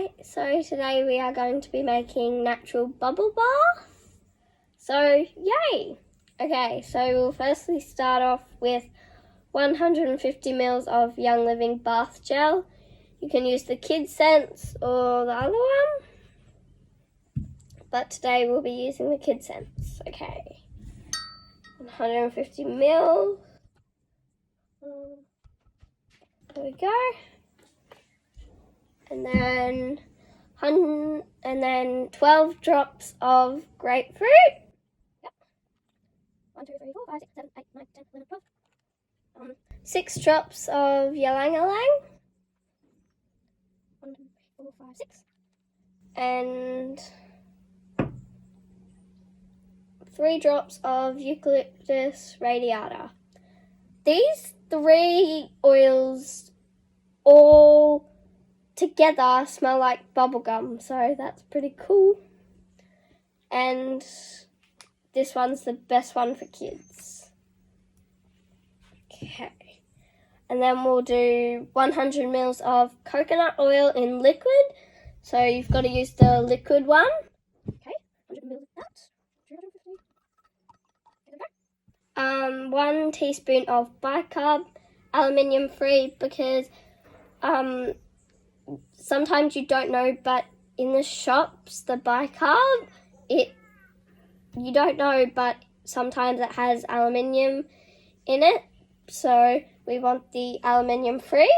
Hi, so today we are going to be making natural bubble bath. So, yay! Okay, so we'll firstly start off with 150 ml of Young Living bath gel. You can use the Kidscents or the other one, but today we'll be using the Kidscents. Okay, 150 ml. There we go. And then 12 drops of grapefruit. Yep. 1, 2, 3, 4, 5, 6, 7, 8, 9, 10, 11, 12. 6 drops of ylang-ylang. 1, 2, 3, 4, 5, 6. And 3 drops of eucalyptus radiata. These 3 oils all together smell like bubblegum, so that's pretty cool. And this one's the best one for kids. Okay. And then we'll do 100 ml of coconut oil in liquid. So you've got to use the liquid one. Okay, 100 ml of that. 1 teaspoon of bicarb, aluminium free, because sometimes you don't know, but in the shops, the bicarb, you don't know, but sometimes it has aluminium in it. So we want the aluminium free.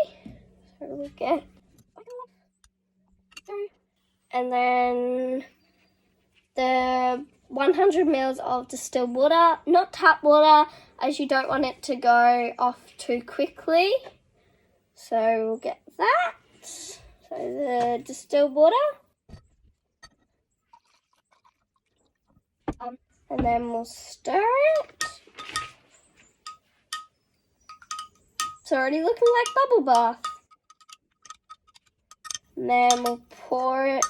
So we'll get bicarb. And then the 100 ml of distilled water, not tap water, as you don't want it to go off too quickly. So we'll get that. So the distilled water. And then we'll stir it. It's already looking like bubble bath. And then we'll pour it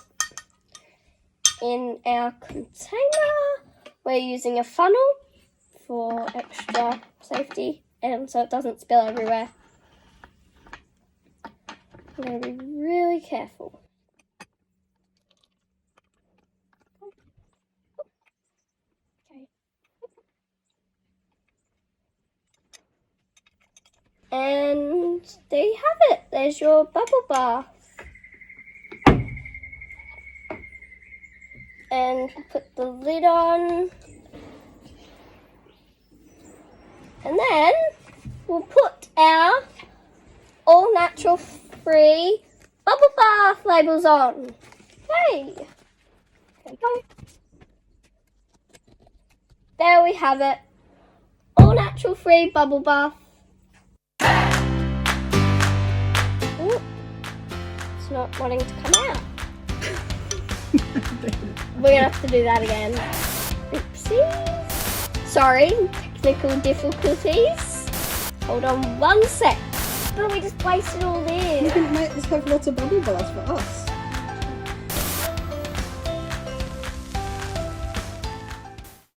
in our container. We're using a funnel for extra safety and so it doesn't spill everywhere. I'm going to be really careful. Okay. And there you have it. There's your bubble bath. And put the lid on. And then we'll put our all natural free bubble bath labels on. Hey, there we go. There we have it. All natural free bubble bath. Ooh, it's not wanting to come out. We're gonna have to do that again. Oopsies. Sorry, technical difficulties. Hold on 1 sec. But we just wasted all this. You can make this have lots of bubble baths for us.